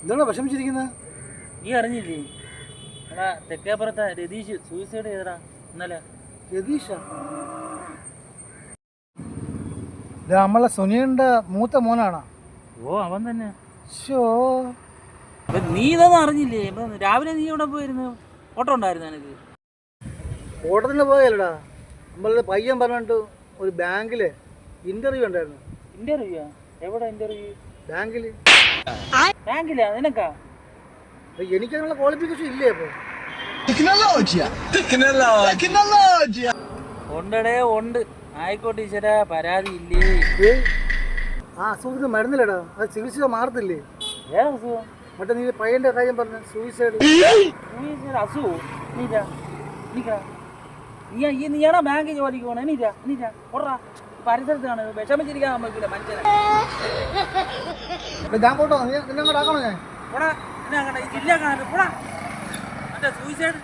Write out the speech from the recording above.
എന്താണ് വിഷമിച്ചിരിക്കുന്നത്? ഈ അറിഞ്ഞില്ലേ എടാ തെക്കേപ്പുറത്തെ രതീഷ് സൂയിസൈഡ് ചെയ്തടാ ഇന്നലെ. രതീഷ നമ്മളെ സുനിയുടെ മൂത്ത മോനാണോ? ഓ അവൻ തന്നെ. ഷോ നീ ഇതൊന്നും അറിഞ്ഞില്ലേ? രാവിലെ നീ ഇവിടെ പോയിരുന്നു, ഓട്ടോ ഉണ്ടായിരുന്നു എനിക്ക്. ഓട്ടത്തിന് പോയല്ലടാ, നമ്മളെ പയ്യൻ പറഞ്ഞിട്ട് ഒരു ബാങ്കില് ഇന്റർവ്യൂ ഉണ്ടായിരുന്നു. ഇന്റർവ്യൂ? എവിടെ ഇന്റർവ്യൂ? ബാങ്കില്. ബാങ്കിലാ? നിനക്കാ? എനിക്കതിനുള്ള ക്വാളിഫിക്കേഷൻ ഇല്ലേ? അപ്പൊ ഉണ്ടടേ ഉണ്ട്. ആയിക്കോട്ടെ ഈശ്വരാ, പരാതി ഇല്ലേ? ആ അസുഖത്തിന് മരുന്നില്ലടാ, അത് ചികിത്സ മാറത്തില്ലേ? ഏതാ അസുഖം? മറ്റേ നീ പയ്യന്റെ കാര്യം പറഞ്ഞ സൂയിസൈഡ്. അസുഖം? നീയാണോ ബാങ്ക് ജോലിക്ക് പോണേ? എണീറ്റാ ഓടാ. പരിസരത്താണ് വിഷമിച്ചിരിക്കാൻ പറ്റൂല മനുഷ്യനെ. ഞാൻ പോട്ടോ, നിന്നെ അങ്ങോട്ട് ആക്കണോ? ഞാൻ പോടാ, എന്നെ അങ്ങനെ ജില്ല കാണാൻ പോടാ. മറ്റേ സൂയിസൈഡ്